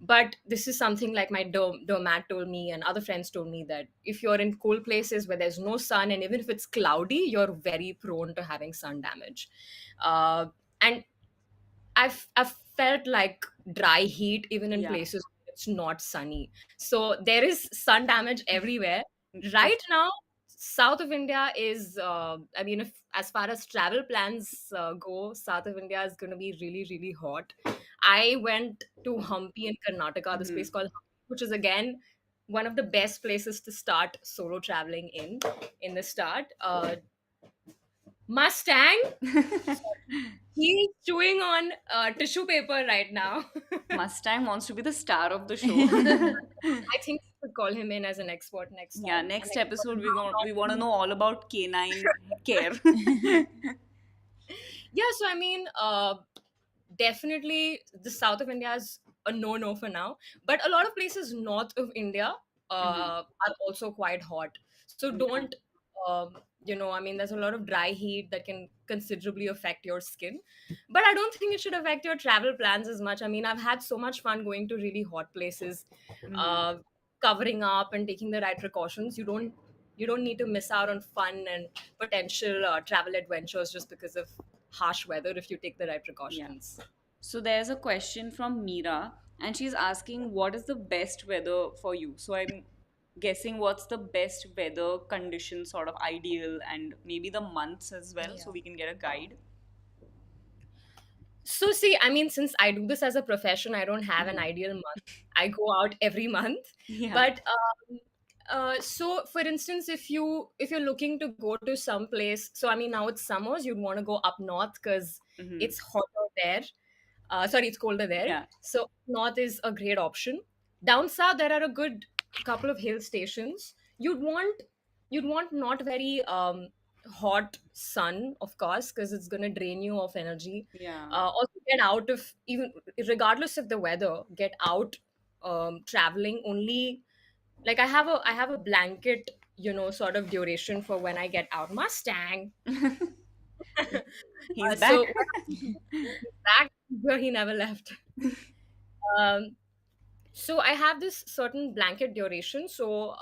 But this is something like my dermat told me and other friends told me, that if you're in cold places where there's no sun, and even if it's cloudy, you're very prone to having sun damage. And I've felt like dry heat even in Yeah. places where it's not sunny. So there is sun damage everywhere. Right now, south of India is, I mean, if as far as travel plans go, south of India is going to be really, really hot. I went to Hampi in Karnataka, this place Mhm. called Hampi, which is again one of the best places to start solo traveling in the start. Mustang, he's chewing on tissue paper right now. Mustang wants to be the star of the show. I think we should call him in as an expert next Yeah, time. An next expert episode in we want to how not know all about canine care. Yeah, so I mean, definitely the south of India is a no for now, but a lot of places north of India Hmm. are also quite hot. So Yeah. don't, I mean, there's a lot of dry heat that can considerably affect your skin, but I don't think it should affect your travel plans as much. I mean, I've had so much fun going to really hot places, Hmm. uh, covering up and taking the right precautions. You don't need to miss out on fun and potential travel adventures just because of harsh weather if you take the right Yeah. precautions. So there's a question from Meera, and she's asking what is the best weather for you. So I'm guessing what's the best weather condition, sort of ideal, and maybe the months as well, so Yeah. we can get a guide. So, see, I mean, since I do this as a profession, I don't have an Hmm. ideal month. I go out every month. Yeah. But so for instance, if you're looking to go to some place, so I mean now it's summers, you'd want to go up north because Hmm. it's hotter there. Sorry, it's colder there. Yeah. So north is a great option. Down south, there are a good couple of hill stations. You'd want not very hot sun, of course, because it's gonna drain you of energy. Yeah. Also, get out of, even regardless of the weather, get out traveling only. Like I have a blanket, sort of duration for when I get out. Mustang. He's So back. when he's back where he never left. Um, so I have this certain blanket duration. So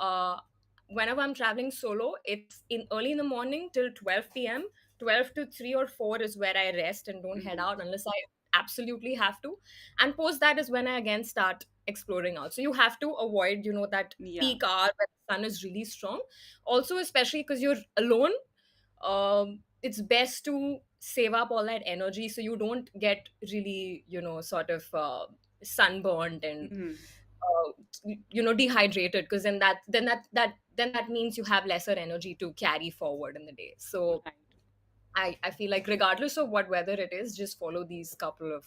whenever I'm traveling solo, it's in early in the morning till 12 p.m. 12 to 3 or 4 is where I rest and don't head Mhm. out unless I absolutely have to. And post that is when I again start exploring out. So you have to avoid, that Yeah. peak hour when the sun is really strong. Also, especially because you're alone, it's best to save up all that energy so you don't get really, sort of sunburned and Mhm. dehydrated, because then that means you have lesser energy to carry forward in the day. So Right. I feel like regardless of what weather it is, just follow these couple of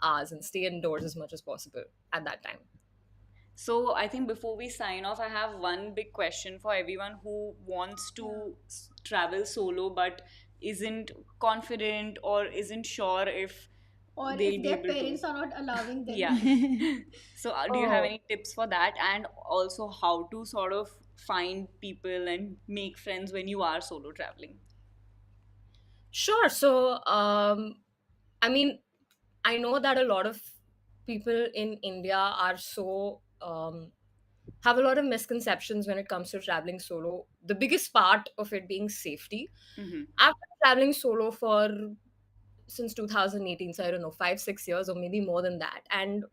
hours and stay indoors as much as possible at that time. So I think before we sign off, I have one big question for everyone who wants Yeah. to travel solo but isn't confident or isn't sure if Or they'll if be their able to. parents are not allowing them. Yeah. So do you have Oh, any tips for that, and also how to sort of find people and make friends when you are solo traveling? sure. So, I mean, I know that a lot of people in India are have a lot of misconceptions when it comes to traveling solo. The biggest part of it being safety. Mm-hmm. I've been traveling solo for since 2018, so I don't know, 5, 6 years, or maybe more than that. And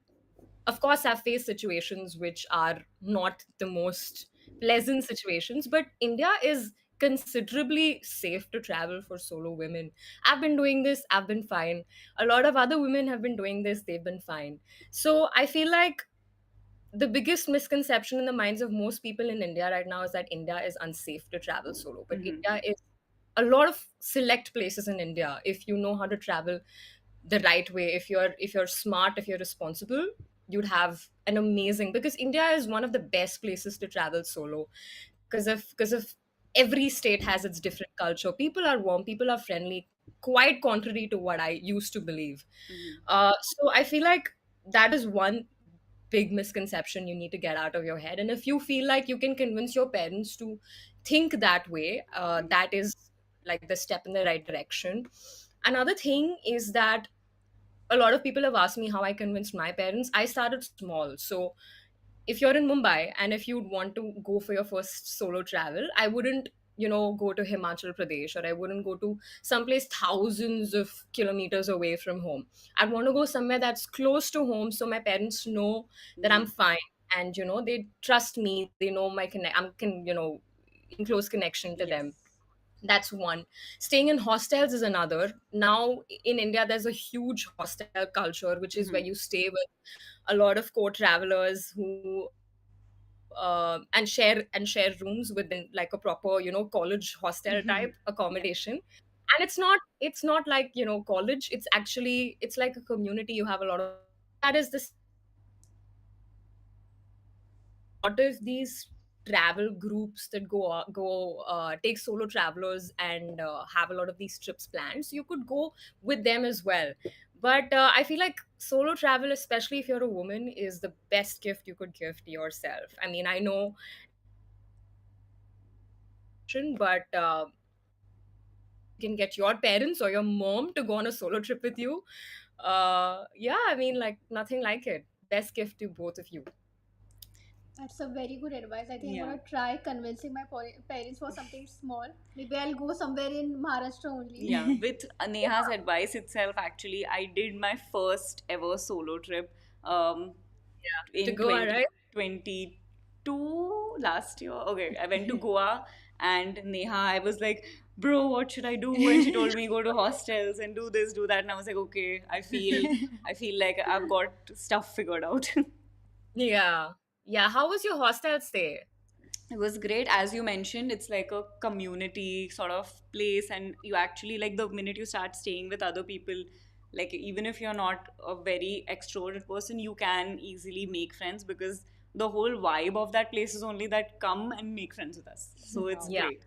of course, I've faced situations which are not the most pleasant situations, but India is considerably safe to travel for solo women. I've been doing this, I've been fine. A lot of other women have been doing this, they've been fine. So I feel like the biggest misconception in the minds of most people in India right now is that India is unsafe to travel solo. But Mm-hmm. India is a lot of select places in India. If you know how to travel the right way, if you're smart, if you're responsible, you'd have an amazing, because India is one of the best places to travel solo because of every state has its different culture. People are warm, people are friendly, quite contrary to what I used to believe. Mm-hmm. So I feel like that is one big misconception you need to get out of your head. And if you feel like you can convince your parents to think that way, that is like the step in the right direction. Another thing is that a lot of people have asked me how I convinced my parents. I started small. So if you're in Mumbai and if you'd want to go for your first solo travel, I wouldn't, go to Himachal Pradesh, or I wouldn't go to someplace thousands of kilometers away from home. I'd want to go somewhere that's close to home so my parents know that I'm Mm-hmm. fine, and they trust me, they know my in close connection to them. Yes. That's one. Staying in hostels is another. Now in India, there's a huge hostel culture, which is where Mm-hmm. you stay with a lot of co-travelers who and share rooms within like a proper, college hostel type Mm-hmm. Yeah. accommodation. And it's not like, college. It's actually, it's like a community. You have a lot of that is the lot of these travel groups that take solo travelers and have a lot of these trips planned, so you could go with them as well. But I feel like solo travel, especially if you're a woman, is the best gift you could give to yourself. I mean, I know but you can get your parents or your mom to go on a solo trip with you. Yeah, I mean, like, nothing like it. Best gift to both of you. That's a very good advice. I think I'm Yeah. gonna try convincing my parents for something small. Maybe I'll go somewhere in Maharashtra only. Yeah, with Neha's advice itself, actually, I did my first ever solo trip To in Goa, right? 2022 last year. Okay, I went to Goa, and Neha, I was like, bro, what should I do? And she told me go to hostels and do this, do that. And I was like, okay, I feel like I've got stuff figured out. Yeah. Yeah. How was your hostel stay? It was great. As you mentioned, it's like a community sort of place, and you actually, like, the minute you start staying with other people, like, even if you're not a very extroverted person, you can easily make friends, because the whole vibe of that place is only that come and make friends with us. So it's Yeah, great.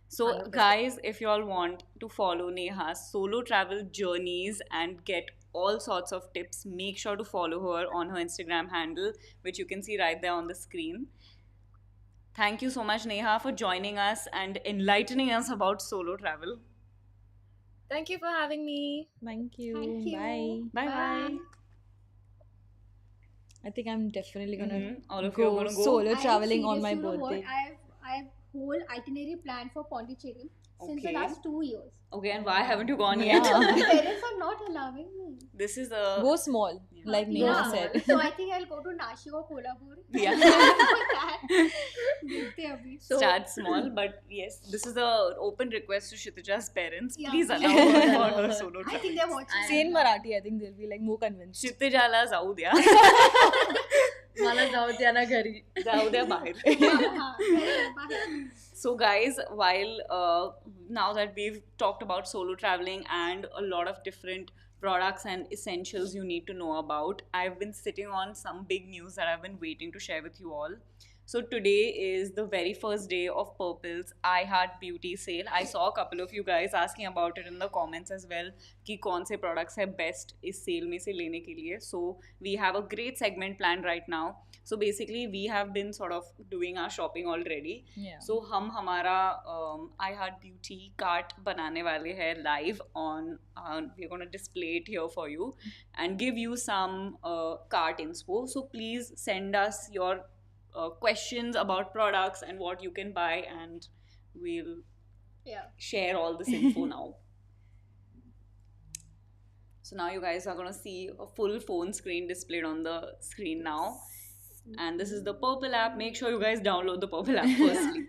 So, 100%. guys, if you all want to follow Neha's solo travel journeys and get all sorts of tips, make sure to follow her on her Instagram handle, which you can see right there on the screen. Thank you so much, Neha, for joining us and enlightening us about solo travel. Thank you for having me. Thank Thank you. you. Bye. Bye Bye. bye. I think I'm definitely gonna All of you are go gonna go. solo I am traveling on serious, my you know what? birthday. I have whole itinerary planned for Pondicherry since the Okay. last 2 years. Okay, and why haven't you gone Yeah. yet? My parents are not allowing me. This is a Go small, Yeah. like Neha Yeah, said. so I think I'll go to Nashik or Kolhapur. Yeah. For that. देखते हैं अभी. Start small, but yes, this is a open request to Kshitij's parents. Yeah. Please allow her for her solo I think travel. they're watching. Say in Marathi, I think they'll be like more convinced. क्षितिजाला जाऊ द्या. मला जाऊ द्या ना घरी. जाऊ द्या बाहेर. हाँ, very बाहेर. So guys, while now that we've talked about solo traveling and a lot of different products and essentials you need to know about, I've been sitting on some big news that I've been waiting to share with you all. So today is the very first day of Purpple's I Heart Beauty sale. I saw a couple of you guys asking about it in the comments as well कि कौन से products है best इस sale में से लेने के लिए. So we have a great segment planned right now. So basically we have been sort of doing our shopping already. Yeah. So हम हमारा I Heart Beauty cart बनाने वाले हैं live on. We're going to display it here for you and give you some cart inspo. So please send us your questions about products and what you can buy, and we'll Yeah. share all this info now. So now you guys are going to see a full phone screen displayed on the screen now. And this is the Purplle app. Make sure you guys download the Purplle app firstly.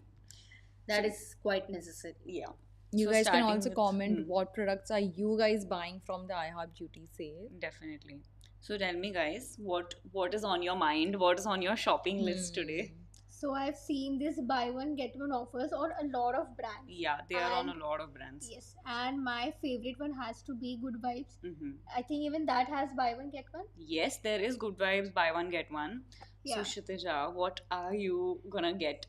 That is quite necessary. Yeah. You So guys can starting also with- comment what products are you guys buying from the iHeart Beauty sale. Definitely. So tell me guys, what is on your mind? What is on your shopping list today? So I've seen this buy one get one offers on a lot of brands. Yeah, they are on a And- lot of brands. Yes, and my favorite one has to be Good Vibes. Mm-hmm. I think even that has buy one get one. Yes, there is Good Vibes, buy one get one. Yeah. So Kshitija, what are you gonna get?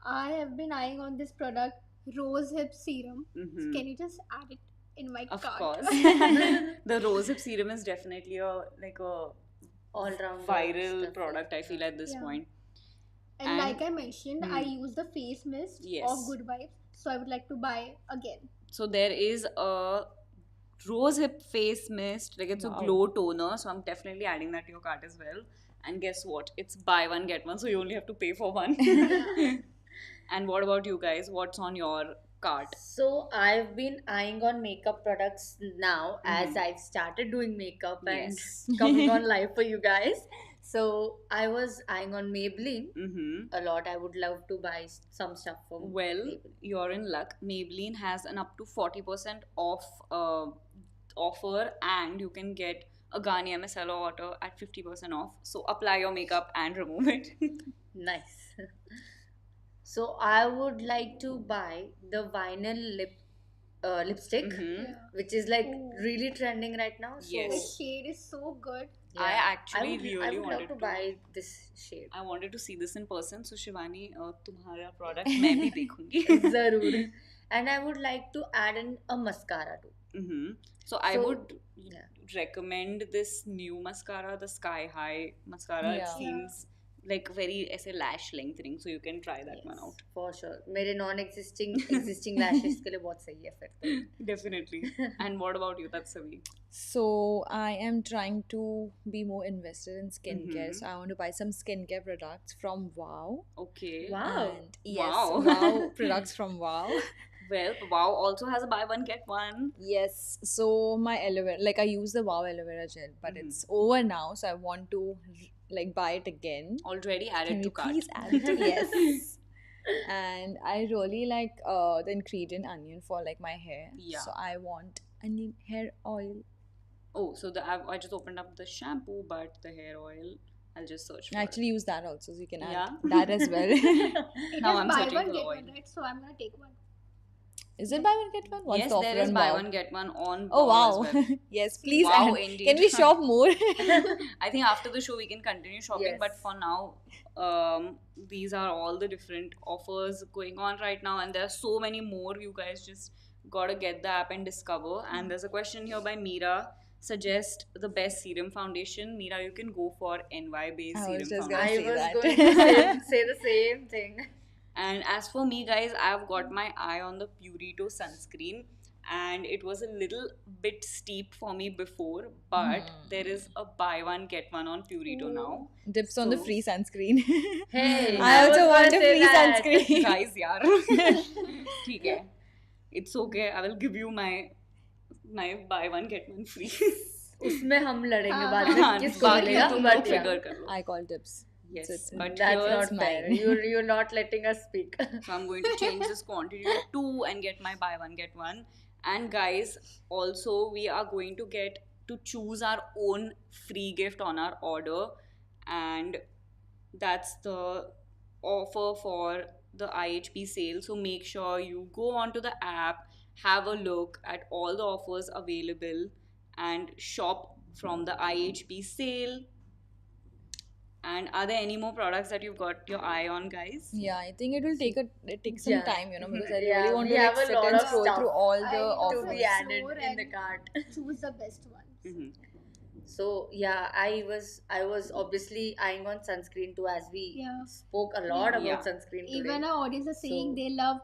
I have been eyeing on this product, Rose Hip Serum. Mhm. Can you just add it in my Of cart? course, the rosehip serum is definitely a All-round viral stuff. product. I feel at this Yeah. point. And like I mentioned, I Hmm. use the face mist Yes. of Good Vibes, so I would like to buy again. So there is a rosehip face mist, like it's a Wow. glow toner. So I'm definitely adding that to your cart as well. And guess what? It's buy one get one, so you only have to pay for one. And what about you guys? What's on your cart? So I've been eyeing on makeup products now as Mhm. I've started doing makeup and Yes. coming on live for you guys. So I was eyeing on Maybelline Mm-hmm. a lot. I would love to buy some stuff from Well, Maybelline. you're in luck. Maybelline has an up to 40% off offer, and you can get a Garnier micellar water at 50% off. So apply your makeup and remove it. Nice. So I would like to buy the vinyl lipstick, Mhm. Yeah. which is like Ooh. really trending right now. So The Yes. shade is so good. I actually I really would wanted love to to buy this shade. I wanted to see this in person. So Shivani, तुम्हारा product मैं भी देखूंगी. Zarur. And I would like to add in a mascara too. Mm-hmm. So I So, would yeah. recommend this new mascara, the Sky High mascara. It Yeah. seems like very ऐसे lash lengthening, so you can try that one out. For sure. मेरे existing lashes के लिए बहुत सही है फिर तो. Definitely. And what about you, Tatsavi? So I am trying to be more invested in skincare. Mhm. So I want to buy some skincare products from Wow. Okay. Wow. And yes, Wow. Wow products from Wow. Well, Wow also has a buy one get one. Yes. So my aloe vera, like I use the Wow aloe vera gel, but Mhm. it's over now. So I want to like buy it again. Already added Can to we cart. please add it? Yes. And I really like the ingredient onion for like my hair. Yeah. So I want onion hair oil. Oh, so I just opened up the shampoo, but the hair oil, I'll just search for I actually use that also, so you can add Yeah? that as well. It Now is I'm buy searching one for the get oil. one, right? So I'm gonna take one. Is it buy one get one? it. What's Yes, the offer there is on buy Wow? one get one on Oh Wow wow! as well. Yes, please. Wow, add. indeed. Can we shop more? I think after the show we can continue shopping, but Yes. for now, these are all the different offers going on right now, and there are so many more. You guys just gotta get the app and discover. And there's a question here by Meera. Suggest the best serum foundation. Meera, you can go for NY based I serum was just foundation. gonna I say was that. going to say the same thing. And as for me, guys, I've got my eye on the Purito sunscreen. and it was a little bit steep for me before, but there is a buy one get one on Purito now. Dips on the So- free sunscreen. Hey, I was also want gonna a say free that. sunscreen. Guys, yaar. ठीक है. It's okay. I will give you my buy one get one free. उसमें हम लड़ेंगे हाँ, बाद हाँ, में किसको बाकी मिलेगा तुम but लोग yeah, figure कर लो. I call dips. Yes, It's but that's here's not fair. mine. You're not letting us speak. So I'm going to change this quantity to 2 and get my buy one get one. And guys, also we are going to get to choose our own free gift on our order, and that's the offer for the IHP sale. So make sure you go onto the app, have a look at all the offers available, and shop from the IHP sale. And are there any more products that you've got your eye on, guys? Yeah, I think it takes some Yeah. time, because I Yeah, really want we to have a sit lot and of scroll stuff through all I the need to offers. to be explore added in the and cart. choose the best ones. Mhm. So yeah, I was obviously eyeing on sunscreen too, as we Yeah. spoke a lot about Yeah. sunscreen today. Even our audience is saying So- they love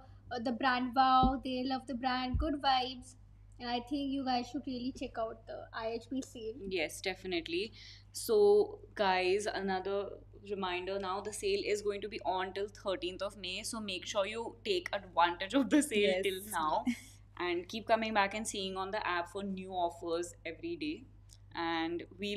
the brand Wow, they love the brand Good Vibes, and I think you guys should really check out the IHP sale. Yes, definitely. So, guys, another reminder now, the sale is going to be on till 13th of May. So, make sure you take advantage of the sale Yes. till now and keep coming back and seeing on the app for new offers every day. And we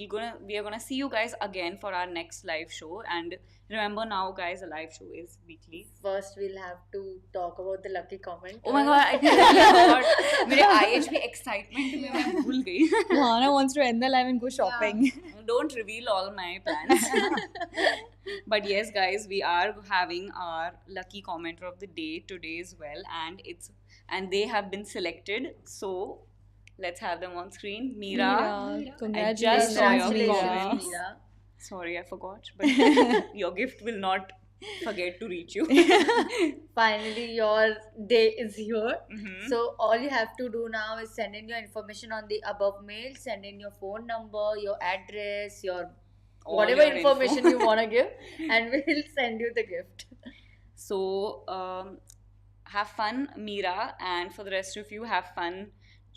are gonna see you guys again for our next live show. And remember now, guys, a live show is weekly. First, we'll have to talk about the lucky comment. Oh my god, I totally forgot. मेरे IHP excitement में मैं भूल गई. Hana wants to end the live and go shopping. Don't reveal all my plans. But yes, guys, we are having our lucky commenter of the day today as well, and they have been selected. So let's have them on screen. Mira. Mira, congratulations, saw your Mira. comments. Mira. Sorry, I forgot, but your gift will not forget to reach you. Finally, your day is here. Mhm. So all you have to do now is send in your information on the above mail. Send in your phone number, your address, your All whatever your info. information you want to give, and we'll send you the gift. So have fun, Mira, and for the rest of you, have fun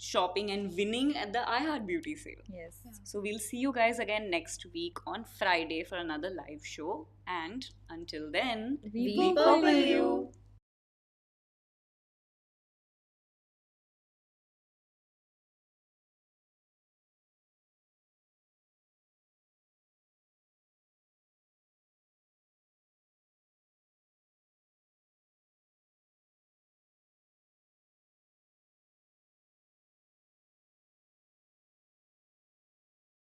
shopping and winning at the iHeart Beauty sale. Yes. So we'll see you guys again next week on Friday for another live show. And until then, We We purple purple you. you.